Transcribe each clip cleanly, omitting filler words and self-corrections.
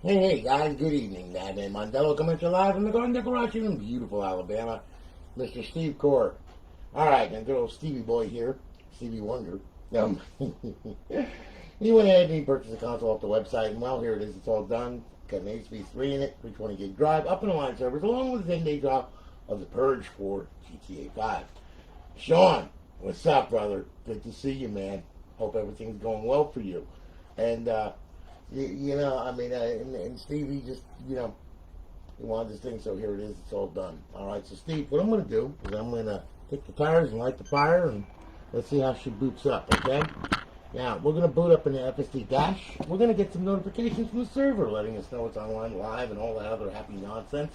Hey guys, good evening. I'm Mondello coming at you live from the Garden Decoration in beautiful Alabama. Mr. Steve Core. Alright, and good old Stevie boy here, Stevie Wonder. He went ahead and he purchased the console off the website, and well, here it is, it's all done. Got an HP3 in it, 320 gig drive, up in the line servers, along with the 10-day drop of the Purge for GTA 5. Sean, what's up, brother? Good to see you, man. Hope everything's going well for you. And, and Steve, he just, he wanted this thing, so here it is, it's all done. All right, so Steve, what I'm going to do is I'm going to take the tires and light the fire, and let's see how she boots up, okay? Now, we're going to boot up in the FSD dash. We're going to get some notifications from the server letting us know it's online live and all that other happy nonsense.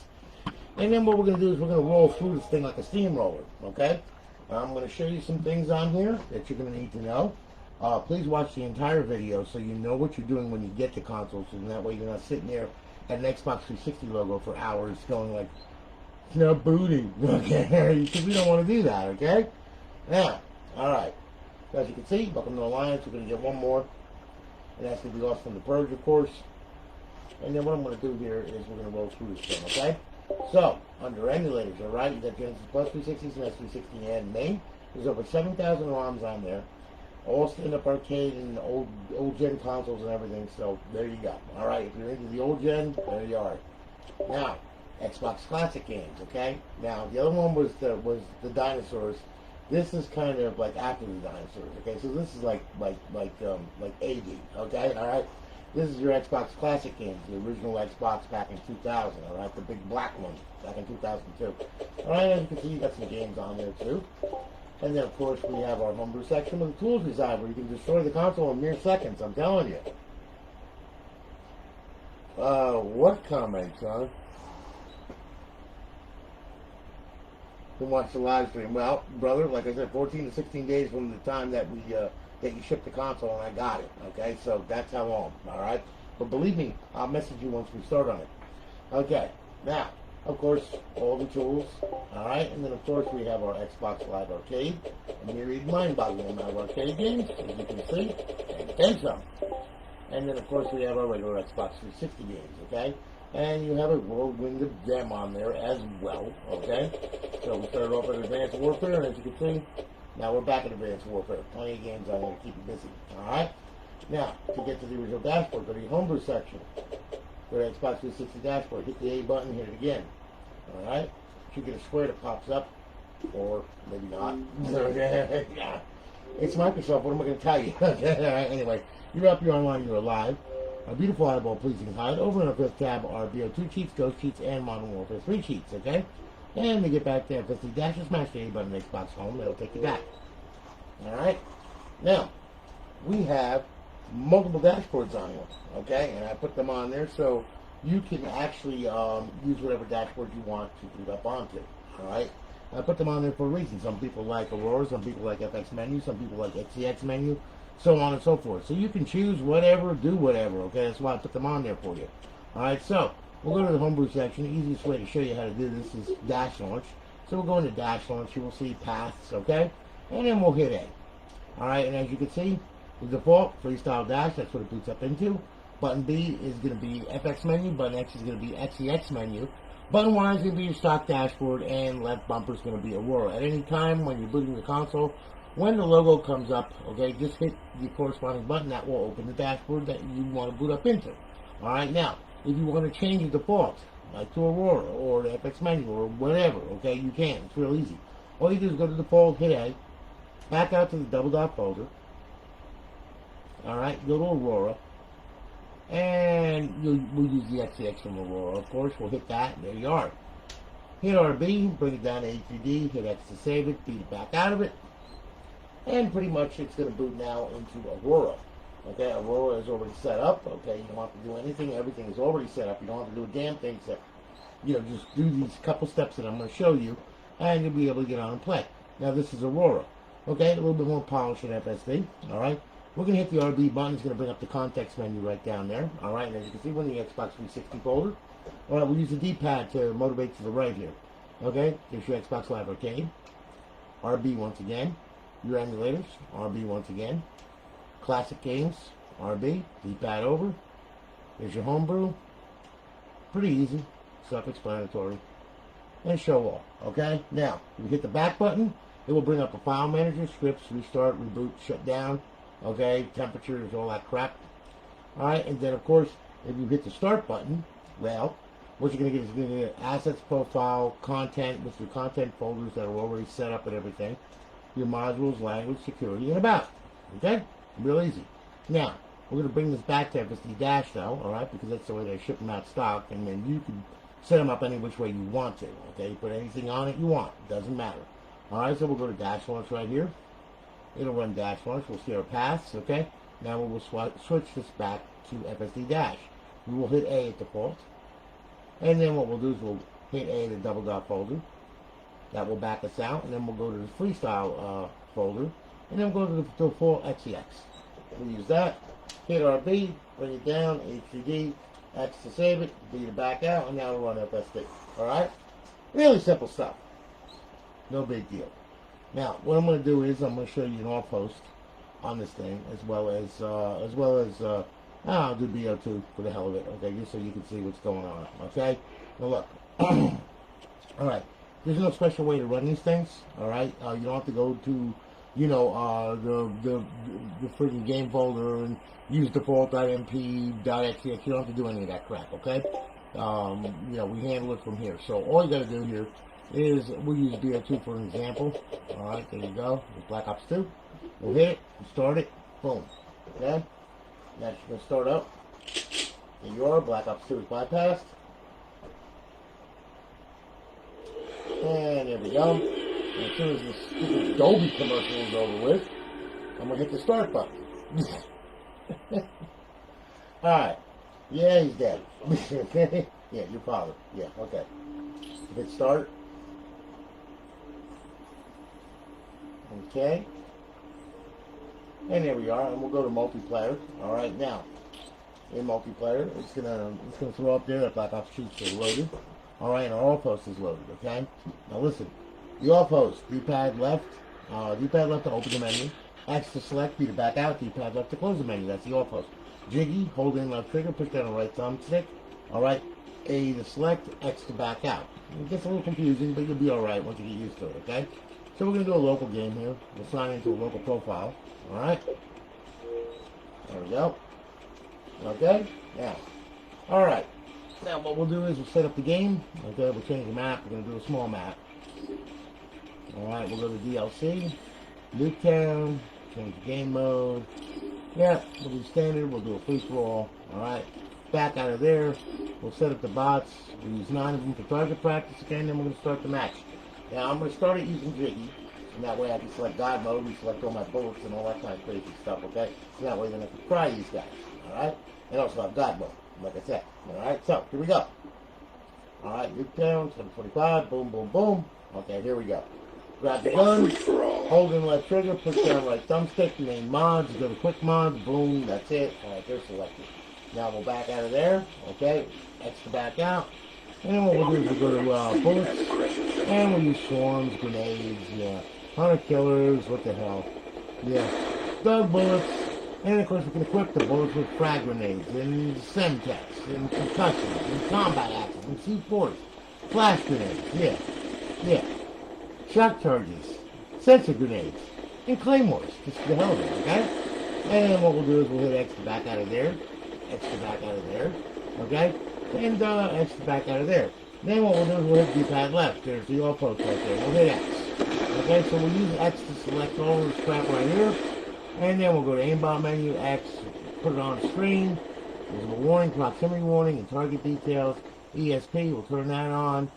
And then what we're going to do is we're going to roll through this thing like a steamroller, okay? I'm going to show you some things on here that you're going to need to know. Please watch the entire video so you know what you're doing when you get the console, so that way you're not sitting there at an Xbox 360 logo for hours going like, it's not booting, okay? Because we don't want to do that, okay? Now, alright, as you can see, welcome to the Alliance. We're going to get one more, and that's going to be off from the Purge, of course. And then what I'm going to do here is we're going to roll through this thing, okay? So, under emulators, alright, you got Genesis Plus 360, SNES 360, and main. There's over 7,000 ROMs on there. All stand-up arcade and old gen consoles and everything, so there you go. Alright, if you're into the old gen, there you are. Now, Xbox Classic games, okay? Now, the other one was the dinosaurs. This is kind of like after the dinosaurs, okay? So this is like AD, okay? Alright? This is your Xbox Classic games, the original Xbox back in 2000, alright? The big black one back in 2002. Alright, as you can see, you got some games on there too. And then, of course, we have our homebrew section with the tools reside, where you can destroy the console in mere seconds, I'm telling you. What comments, huh? Who watched the live stream? Well, brother, like I said, 14 to 16 days from the time that that you shipped the console, and I got it, okay? So that's how long, all right? But believe me, I'll message you once we start on it. Okay, now, of course, all the tools, alright, and then of course we have our Xbox Live Arcade, a myriad mind-boggling amount of arcade games, as you can see, and then some. And then of course we have our regular Xbox 360 games, okay? And you have a whirlwind of them on there as well, okay? So we started off with Advanced Warfare, and as you can see, now we're back at Advanced Warfare. Plenty of games on there to keep you busy, alright? Now, to get to the original dashboard, go to the homebrew section. Go to Xbox 360 dashboard, hit the A button, hit it again. Alright? You should get a square that pops up, or maybe not. Yeah. It's Microsoft, what am I going to tell you? Anyway, you're up, you're online, you're alive. A beautiful eyeball pleasing HUD. Over in our fifth tab are BO2 cheats, Ghost cheats, and Modern Warfare 3 cheats, okay? And to get back there, if it's the dash, just smash the A button, Xbox Home, that'll take you back. Alright? Now, we have multiple dashboards on here, okay? And I put them on there so you can actually use whatever dashboard you want to boot up onto, alright? I put them on there for a reason. Some people like Aurora, some people like FX menu, some people like XCX menu, so on and so forth. So you can choose whatever, do whatever, okay? That's why I put them on there for you. Alright, so we'll go to the homebrew section. The easiest way to show you how to do this is dash launch. So we'll go into dash launch, you will see paths, okay? And then we'll hit A. Alright, and as you can see, the default freestyle dash, that's what it boots up into. Button B is going to be FX menu. Button X is going to be XEX menu. Button Y is going to be your stock dashboard, and left bumper is going to be Aurora. At any time when you're booting the console, when the logo comes up, okay, just hit the corresponding button that will open the dashboard that you want to boot up into. Alright, now, if you want to change the default, like to Aurora or the FX menu or whatever, okay, you can. It's real easy. All you do is go to default, hit A, back out to the double dot folder. Alright, go to Aurora, and we'll use the XCX from Aurora, of course. We'll hit that, and there you are. Hit RB, bring it down to HDD, hit X to save it, beat it back out of it, and pretty much it's going to boot now into Aurora. Okay, Aurora is already set up, okay, you don't have to do anything, everything is already set up, you don't have to do a damn thing except, just do these couple steps that I'm going to show you, and you'll be able to get on and play. Now this is Aurora, okay, a little bit more polished than FSD, alright. We're going to hit the RB button. It's going to bring up the context menu right down there. Alright, and as you can see, we're in the Xbox 360 folder. Alright, we'll use the D-pad to motivate to the right here. Okay, there's your Xbox Live Arcade. RB once again. Your emulators, RB once again. Classic games, RB, D-pad over. There's your homebrew. Pretty easy, self-explanatory, and show all. Okay? Now, if you hit the back button, it will bring up a file manager, scripts, restart, reboot, shut down, okay, temperatures, all that crap. Alright, and then of course, if you hit the start button, well, what you're going to get is you're going to get assets, profile, content, with your content folders that are already set up and everything, your modules, language, security, and about. Okay? Real easy. Now, we're going to bring this back to FSD Dash though, alright, because that's the way they ship them out stock, and then you can set them up any which way you want to. Okay? You put anything on it you want. It doesn't matter. Alright, so we'll go to Dash Launch right here. It'll run Dash Launch. We'll see our paths, okay? Now we will switch this back to FSD Dash. We will hit A at default. And then what we'll do is we'll hit A in the double dot folder. That will back us out. And then we'll go to the freestyle folder. And then we'll go to the default XEX. We'll use that. Hit RB, bring it down, HDD, X to save it, B to back out, and now we'll run FSD. Alright? Really simple stuff. No big deal. Now, what I'm going to do is I'm going to show you an off-host on this thing, as well as I'll do BO2 for the hell of it, okay, just so you can see what's going on, okay? Now look, alright, there's no special way to run these things, alright? You don't have to go to, you know, the freaking game folder and use default.mp.xex. You don't have to do any of that crap, okay? You know, we handle it from here. So all you got to do here is we'll use BO2 for an example. Alright, there you go. There's Black Ops 2. We'll hit it, we'll start it, boom. Okay? That's going to start up. There you are, Black Ops 2 is bypassed. And there we go. And as soon as this stupid Dolby commercial is over with, I'm going to hit the start button. Alright. Yeah, he's dead. Okay? Yeah, your father. Yeah, okay. Hit start. Okay. And there we are, and we'll go to multiplayer. Alright, now in multiplayer, it's gonna throw up there that Black Ops Cheats are loaded. Alright, and our off-host is loaded, okay? Now listen, the off-host, D-pad left to open the menu, X to select, B to back out, D-pad left to close the menu, that's the off-host. Jiggy, hold in left trigger, push down the right thumbstick, alright, A to select, X to back out. It gets a little confusing, but you'll be alright once you get used to it, okay? So we're going to do a local game here. We'll sign into a local profile. Alright? There we go. Okay? Now. Alright. Now what we'll do is we'll set up the game. Okay, we'll change the map. We're going to do a small map. Alright, we'll go to DLC. Nuketown. Change the game mode. Yeah, we'll do standard. We'll do a free-for-all. Alright? Back out of there. We'll set up the bots. We'll use 9 of them for target practice again. Then we're going to start the match. Now, I'm going to start it using Jiggy, and that way I can select God mode and select all my bullets and all that kind of crazy stuff, okay? So that way then I can try these guys, alright? And also have God mode, like I said, alright? So, here we go. Alright, Nuketown, 745, boom, boom, boom. Okay, here we go. Grab the gun, hold in left trigger, push down right thumbstick, main mods, go to quick mods, boom, that's it. Alright, they're selected. Now we'll back out of there, okay? X to back out. And then what we'll do is we'll go to bullets, and we'll use swarms, grenades, yeah, hunter killers, what the hell, yeah, dog bullets, and of course we can equip the bullets with frag grenades, and semtex, and concussions, and combat axes, and C4s, flash grenades, yeah, shock charges, sensor grenades, and claymores, just for the hell of it, okay? And then what we'll do is we'll hit X to back out of there, X to back out of there, okay? And X to back out of there. Then what we'll do is we'll hit D-pad left. There's the off-host right there. We'll hit X. Okay, so we'll use X to select all this crap right here. And then we'll go to aimbot menu, X, put it on screen. There's a warning, proximity warning, and target details. ESP, we'll turn that on.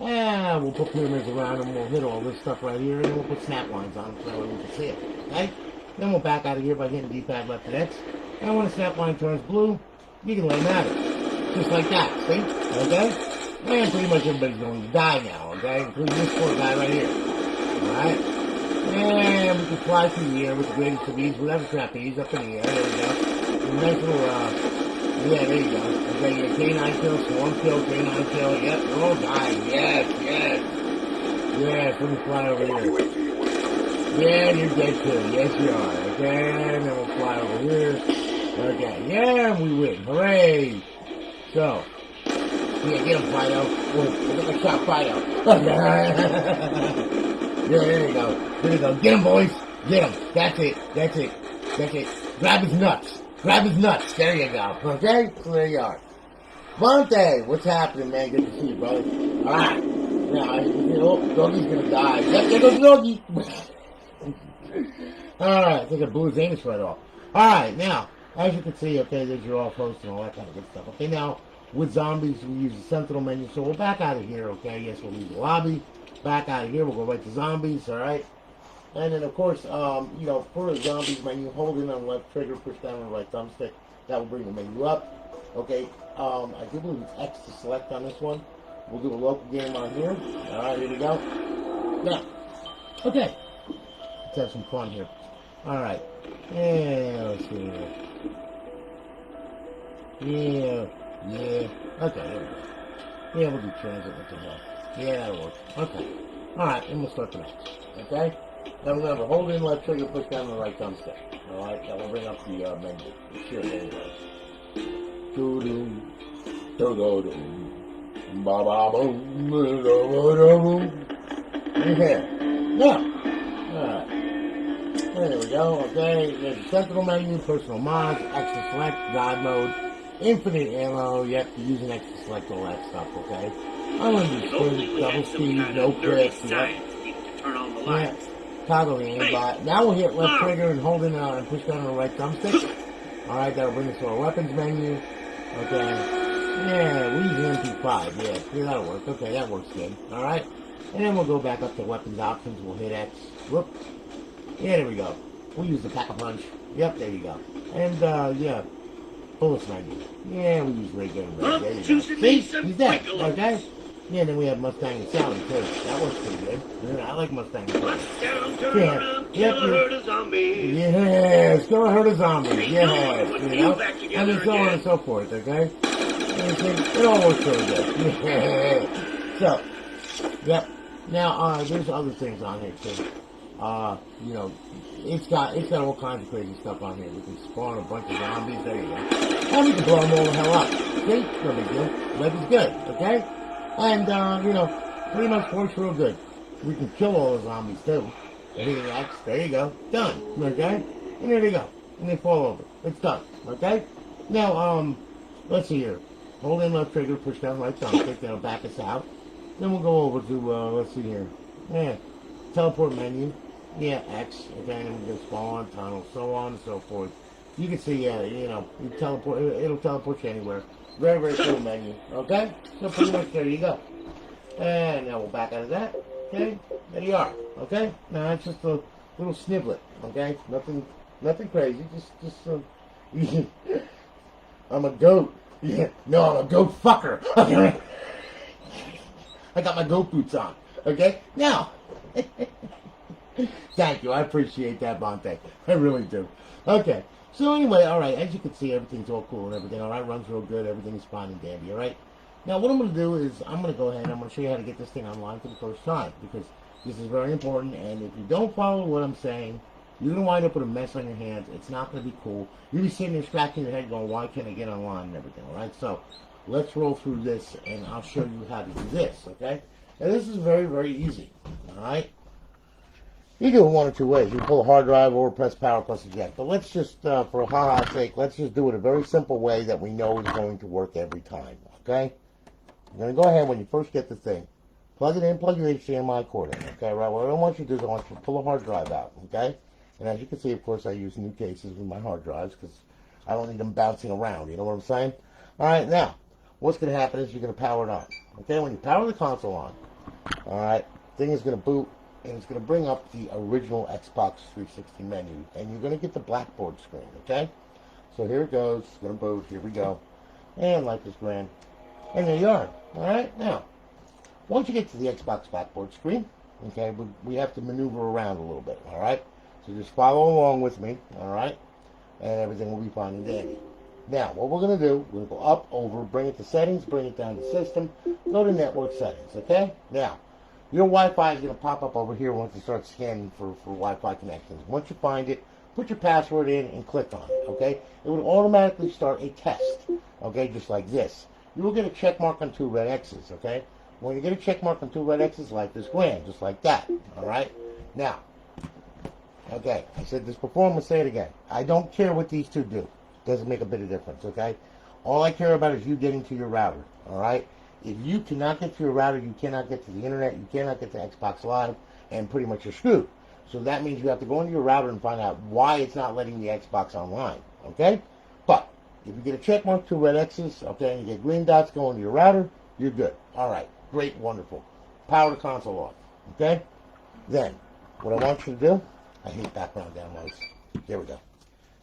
And we'll put pyramids around them. We'll hit all this stuff right here. And then we'll put snap lines on so we can see it. Okay? Then we'll back out of here by hitting D-pad left and X. And when the snap line turns blue, you can let them at it. Just like that, see? Okay? And pretty much everybody's going to die now, okay? Including this poor guy right here. Alright? And we can fly through the air with the greatest of ease, whatever trapeze, up in the air. There we go. And nice little, yeah, there you go. Okay, your canine kill, swarm kill, canine kill. Yep, they're all dying. Yes. Yes, let me fly over here. Yeah, you're dead too. Yes, you are. Okay, and then we'll fly over here. Okay, yeah, we win. Hooray! So, Yeah, get him, Fido. Oh, look at shot Fido. Yeah, there you go. There you go. Get him, boys. Get him. That's it. That's it. That's it. Grab his nuts. Grab his nuts. There you go. Okay? So there you are. Monte, what's happening, man? Good to see you, brother. Alright. Now, Doggy's gonna die. Yep, there goes Doggy. Alright, I think I blew his anus right off. Alright, now, as you can see, okay, there's your Offhosts and all that kind of good stuff. Okay, now, with zombies, we use the Sentinel menu, so we're back out of here, okay? Yes, we'll leave the lobby. Back out of here, we'll go right to zombies, alright? And then, of course, for the zombies menu, hold in on left trigger, push down on the right thumbstick. That will bring the menu up. Okay, I do believe it's X to select on this one. We'll do a local game on here. Alright, here we go. Now, okay. Let's have some fun here. Alright. Yeah, let's see here. Yeah. Okay, there we go. Yeah, we'll do transit. What the hell? Yeah, that'll work. Okay. Alright, and we'll start the match. Okay? Now remember, hold in left trigger, push down the right thumbstick. Alright, that will bring up the menu. Sure, there you go. Doo-doo. Do-do-doo. Ba-ba-boom. Do-do-do-do. Yeah. Now. Alright. There we go, okay. There's the Sentinel menu, personal mods, extra select, God mode, infinite ammo, yep, you're using extra select, all that stuff, okay. I'm going to do double speed, no clicks, yep. Yeah. Toggle the aimbot. Now we'll hit left trigger and hold it and push down on the right thumbstick. Alright, that'll bring us to our weapons menu. Okay. Yeah, we use the MP5, yeah, that'll work. Okay, that works good. Alright. And then we'll go back up to weapons options, we'll hit X. Whoop. Yeah, there we go. We'll use the Pack-a-Punch. Yep, there you go. And, yeah, bullets menu. Yeah, we use Ray Gun Ray. There you go. See? He's dead. Okay? Yeah, then we have Mustang and Sally, too. That works pretty good. Yeah, I like Mustang and Sally. Yeah. Yep, hurt a zombie. Yes, go hurt a zombie. Yes, you know? And then so on and so forth, okay? And it all works really good. Yeah. So, yep. Now, there's other things on here, too. It's got all kinds of crazy stuff on here. We can spawn a bunch of zombies. There you go. And we can blow them all the hell up. See? No big deal. Life is good. Okay? And, pretty much works real good. We can kill all the zombies, too. Hitting X. There you go. Done. Okay? And there you go. And they fall over. It's done. Okay? Now, let's see here. Hold in left trigger, push down right thumbstick. That'll back us out. Then we'll go over to, let's see here. Yeah. Teleport menu. Yeah, X. Okay, and we can spawn, tunnel, so on and so forth. You can see, you teleport. It'll teleport you anywhere. Very, very cool menu. Okay? So pretty much there you go. And now we'll back out of that. Okay? There you are. Okay? Now it's just a little sniblet. Okay? Nothing crazy. Just I'm a goat. Yeah. No, I'm a goat fucker. Okay? I got my goat boots on. Okay? Now. Thank you. I appreciate that, Monte. I really do. Okay. So anyway, alright, as you can see, everything's all cool and everything, alright? Runs real good. Everything's fine and dandy, alright? Now, what I'm going to do is I'm going to go ahead and I'm going to show you how to get this thing online for the first time, because this is very important, and if you don't follow what I'm saying, you're going to wind up with a mess on your hands. It's not going to be cool. You'll be sitting there scratching your head going, why can't I get online and everything, alright? So, let's roll through this, and I'll show you how to do this, okay? Now, this is very, very easy, alright? You do it one or two ways. You pull a hard drive or press power plus eject. But let's just, for ha-ha's sake, let's just do it a very simple way that we know is going to work every time, okay? You're going to go ahead when you first get the thing. Plug it in, plug your HDMI cord in, okay? Right, what I want you to do is I want you to pull a hard drive out, okay? And as you can see, of course, I use new cases with my hard drives because I don't need them bouncing around, you know what I'm saying? All right, now, what's going to happen is you're going to power it on, okay? When you power the console on, all right, thing is going to boot. And it's going to bring up the original Xbox 360 menu. And you're going to get the blackboard screen, okay? So here it goes. It's going to boot. Here we go. And life is grand. And there you are. All right? Now, once you get to the Xbox blackboard screen, okay, we have to maneuver around a little bit, all right? So just follow along with me, all right? And everything will be fine and dandy. Now, what we're going to do, we're going to go up, over, bring it to settings, bring it down to system, go to network settings, okay? Now, your Wi-Fi is going to pop up over here once you start scanning for Wi-Fi connections. Once you find it, put your password in and click on it, okay? It will automatically start a test, okay, just like this. you will get a check mark on 2 red X's, okay? When you get a check mark on 2 red X's, life is grand, just like that, all right? Now, okay, I said this before, I'm going to say it again. I don't care what these two do. Doesn't make a bit of difference, okay? All I care about is you getting to your router, all right? If you cannot get to your router, you cannot get to the internet, you cannot get to Xbox Live, and pretty much you're screwed. So that means you have to go into your router and find out why it's not letting the Xbox online, okay? But if you get a check mark, 2 red X's, okay, and you get green dots going to your router, you're good. All right, great, wonderful. Power the console off, okay? Then, what I want you to do, I hate background downloads. There we go.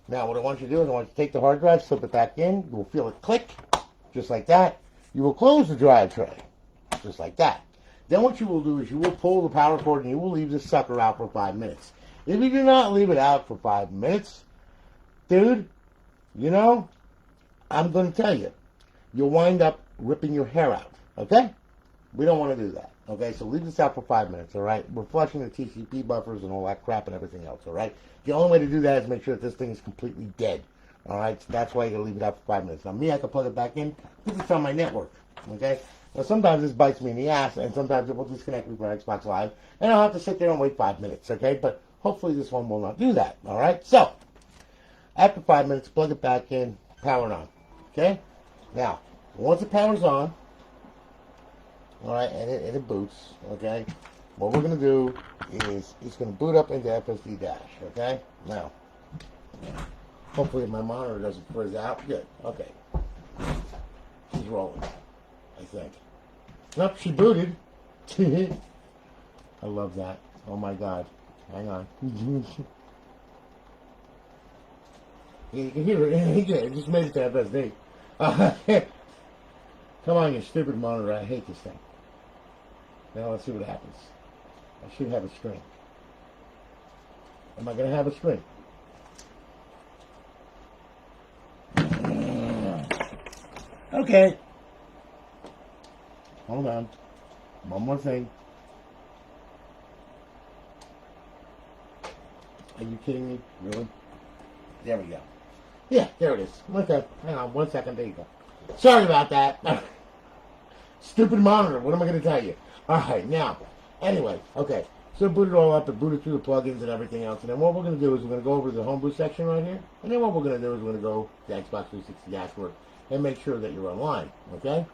Now, what I want you to do is I want you to take the hard drive, slip it back in. You will feel it click, just like that. You will close the drive tray, just like that. Then what you will do is you will pull the power cord and you will leave this sucker out for 5 minutes. If you do not leave it out for 5 minutes, dude, you know, I'm going to tell you, you'll wind up ripping your hair out, okay? We don't want to do that, okay? So leave this out for 5 minutes, all right? We're flushing the TCP buffers and all that crap and everything else, all right? The only way to do that is make sure that this thing is completely dead, all right? So that's why you got to leave it out for 5 minutes. Now, me, I can plug it back in because it's on my network, okay? Now, sometimes this bites me in the ass, and sometimes it will disconnect me from Xbox Live, and I'll have to sit there and wait 5 minutes, okay? But hopefully this one will not do that, all right? So, after 5 minutes, plug it back in, power it on, okay? Now, once the power's on, all right, and it boots, okay? What we're going to do is it's going to boot up into FSD dash, okay? Now, hopefully my monitor doesn't frizz out. Good, okay. She's rolling, I think. Nope, she booted. I love that. Oh my God. Hang on. You can hear it. It just made it to FSD. Come on, you stupid monitor. I hate this thing. Now let's see what happens. I should have a screen. Am I going to have a screen? Okay. Hold on. One more thing. Are you kidding me? Really? There we go. Yeah, there it is. Okay. Hang on 1 second. There you go. Sorry about that. Stupid monitor. What am I going to tell you? Alright, now. Anyway, okay. So boot it all up and boot it through the plugins and everything else. And then what we're going to do is we're going to go over to the homebrew section right here. And then what we're going to do is we're going to go to Xbox 360 dashboard and make sure that you're online. Okay?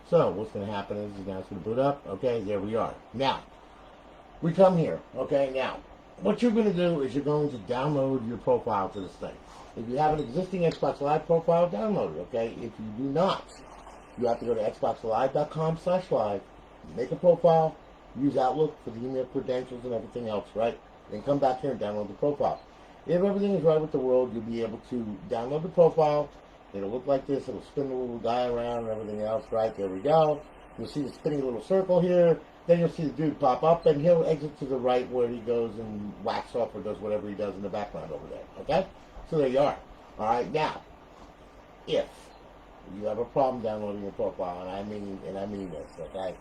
So what's going to happen is now it's going to boot up. Okay, there we are. Now, we come here. Okay, now, what you're going to do is you're going to download your profile to this thing. If you have an existing Xbox Live profile, download it. Okay? If you do not, you have to go to xboxlive.com/live, make a profile, use Outlook for the email credentials and everything else, right? Then come back here and download the profile. If everything is right with the world, you'll be able to download the profile. It'll look like this. It'll spin the little guy around and everything else, right? There we go. You'll see the spinning little circle here. Then you'll see the dude pop up, and he'll exit to the right where he goes and whacks off or does whatever he does in the background over there, okay? So there you are. All right, now, if you have a problem downloading your profile, and I mean this, okay?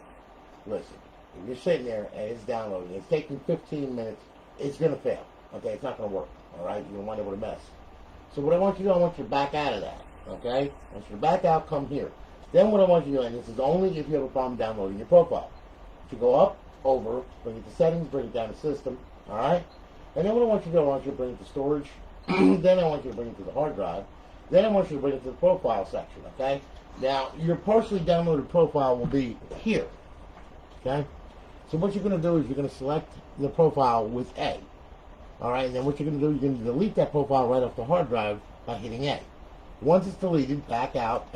Listen. If you're sitting there and it's downloading, it's taking 15 minutes, it's going to fail. Okay, it's not going to work. All right, you're going to wind up with a mess. So what I want you to do, I want you to back out of that. Okay, I want you to back out, come here. Then what I want you to do, and this is only if you have a problem downloading your profile, to go up, over, bring it to settings, bring it down to system. All right, and then what I want you to do, I want you to bring it to storage. Then I want you to bring it to the hard drive. Then I want you to bring it to the profile section. Okay, now your partially downloaded profile will be here. Okay. So what you're going to do is you're going to select the profile with A. All right, and then what you're going to do, you're going to delete that profile right off the hard drive by hitting A. Once it's deleted, back out,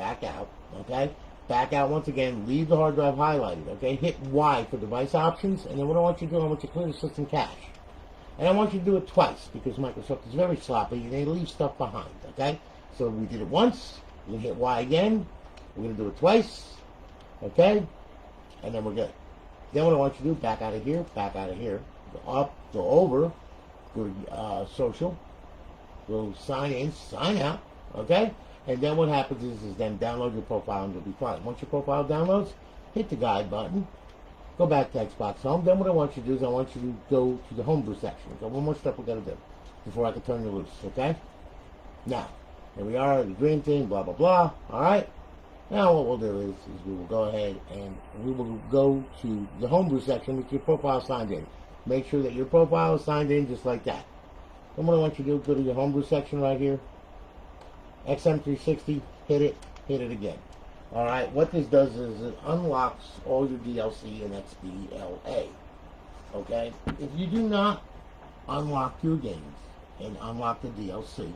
okay? Back out once again, leave the hard drive highlighted, okay? Hit Y for device options, and then what I want you to do, I want you to clear the system cache. And I want you to do it twice, because Microsoft is very sloppy, and they leave stuff behind, okay? So we did it once, we're going to hit Y again, we're going to do it twice, okay? And then we're good. Then what I want you to do, back out of here, go up, go over, go to social, go sign in, sign out, okay? And then what happens is then download your profile and you'll be fine. Once your profile downloads, hit the guide button, go back to Xbox Home. Then what I want you to do is I want you to go to the homebrew section. Okay, one more step we got to do before I can turn you loose, okay? Now, here we are, the green thing, blah, blah, blah, all right? Now what we'll do is we will go ahead and we will go to the homebrew section with your profile signed in. Make sure that your profile is signed in just like that. Then what I want you to do, go to your homebrew section right here. XM360, hit it again. Alright, what this does is it unlocks all your DLC and XBLA. Okay? If you do not unlock your games and unlock the DLC,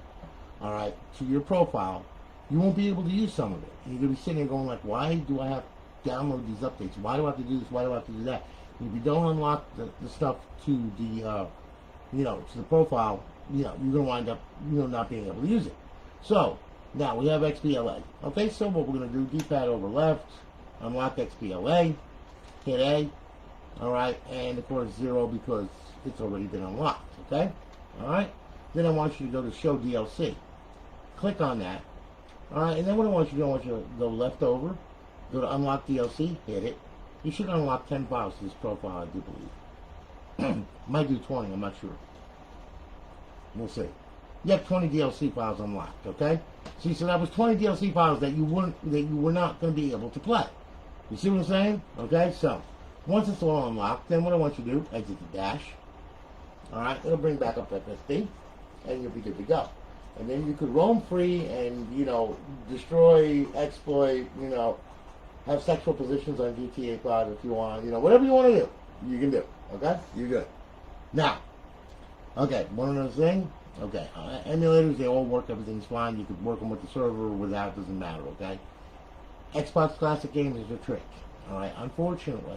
alright, to your profile, you won't be able to use some of it. You're going to be sitting there going like, why do I have to download these updates? Why do I have to do this? Why do I have to do that? If you don't unlock the stuff to the, to the profile, you're going to wind up, not being able to use it. So, now we have XBLA. Okay, so what we're going to do, D-pad over left, unlock XBLA, hit A, alright, and of course 0 because it's already been unlocked, okay? Alright, then I want you to go to show DLC. Click on that, alright, and then what I want you to do, I want you to go left over, go to unlock DLC, hit it. You should unlock 10 files to this profile, I do believe. Might do 20, I'm not sure. We'll see. You have 20 DLC files unlocked, okay? See, so that was 20 DLC files that you were not going to be able to play. You see what I'm saying? Okay, so once it's all unlocked, then what I want you to do, exit the dash. Alright, it'll bring back up FSD, and you'll be good to go. And then you could roam free and, destroy, exploit, have sexual positions on GTA 5 if you want, whatever you want to do, you can do, okay? You're good. Now, okay, one other thing. Okay, emulators, they all work, everything's fine. You could work them with the server or without, it doesn't matter, okay? Xbox Classic Games is a trick, alright? Unfortunately,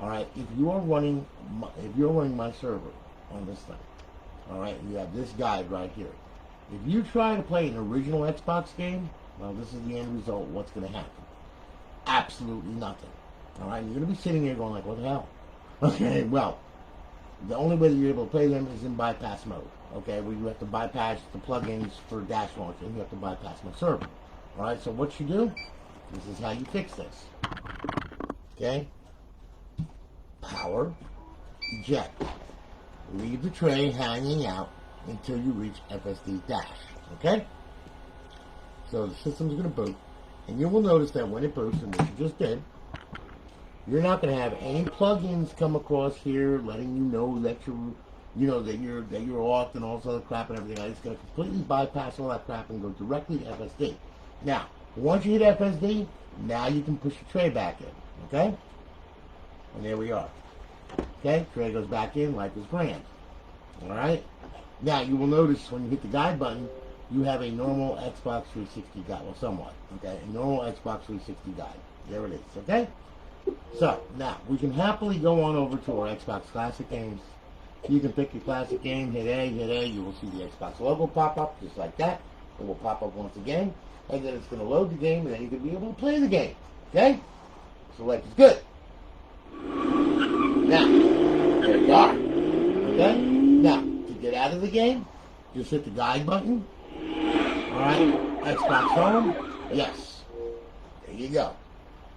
alright, if you're running my server on this thing, alright, you have this guide right here. If you try to play an original Xbox game, well, this is the end result. What's going to happen? Absolutely nothing, alright? You're going to be sitting here going like, what the hell? Okay, well, the only way that you're able to play them is in bypass mode, okay, where you have to bypass the plugins for dash launcher and you have to bypass my server. Alright, so what you do, this is how you fix this. Okay? Power, eject. Leave the tray hanging out until you reach FSD dash. Okay? So the system's going to boot, and you will notice that when it boots, and what you just did, you're not going to have any plugins come across here letting you know that that you're off and all this other crap and everything. It's going to completely bypass all that crap and go directly to FSD. Now, once you hit FSD, now you can push the tray back in. Okay? And there we are. Okay? Tray goes back in, life is grand. Alright? Now, you will notice when you hit the guide button, you have a normal Xbox 360 guide. Well, somewhat. Okay? A normal Xbox 360 guide. There it is. Okay? So, now, we can happily go on over to our Xbox Classic games. You can pick your classic game, hit A, you will see the Xbox logo pop up, just like that. It will pop up once again, and then it's going to load the game, and then you can be able to play the game. Okay? So life is good. Now, there you are. Okay? Now, to get out of the game, just hit the guide button. Alright? Xbox Home. Yes. There you go.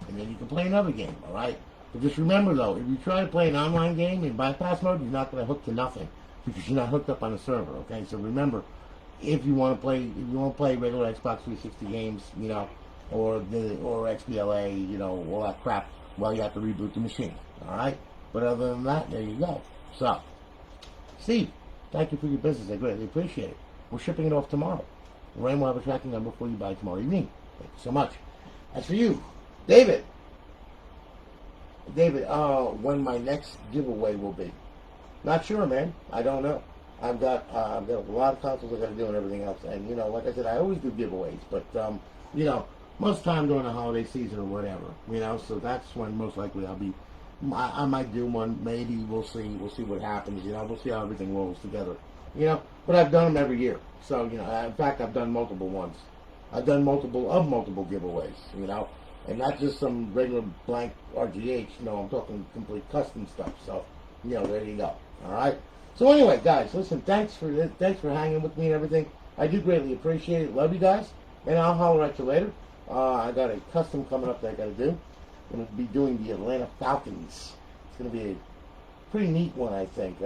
And then you can play another game, alright? But just remember though, if you try to play an online game in bypass mode, you're not going to hook to nothing because you're not hooked up on a server, okay? So remember, if you want to play regular Xbox 360 games, or XBLA, all that crap, well, you have to reboot the machine, alright? But other than that, there you go. So, Steve, thank you for your business. I greatly appreciate it. We're shipping it off tomorrow. Lorraine will have a tracking number for you by tomorrow evening. Thank you so much. As for you, David, when my next giveaway will be. Not sure, man. I don't know. I've got a lot of consoles I got to do and everything else. And, like I said, I always do giveaways. But, most time during the holiday season or whatever, so that's when most likely I'll be, I might do one. Maybe we'll see. We'll see what happens, We'll see how everything rolls together, But I've done them every year. So, in fact, I've done multiple ones. I've done multiple giveaways, And not just some regular blank RGH. No, I'm talking complete custom stuff. So, there you go. All right. So anyway, guys, listen. Thanks for hanging with me and everything. I do greatly appreciate it. Love you guys, and I'll holler at you later. I got a custom coming up that I got to do. I'm going to be doing the Atlanta Falcons. It's going to be a pretty neat one, I think.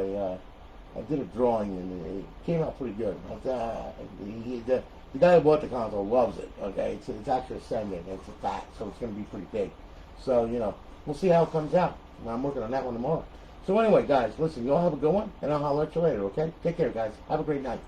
I did a drawing and it came out pretty good. The guy who bought the console loves it. Okay, it's actually ascending. It's a fat, so it's going to be pretty big. So we'll see how it comes out. I'm working on that one tomorrow. So anyway, guys, listen, you all have a good one, and I'll holler at you later. Okay, take care, guys. Have a great night.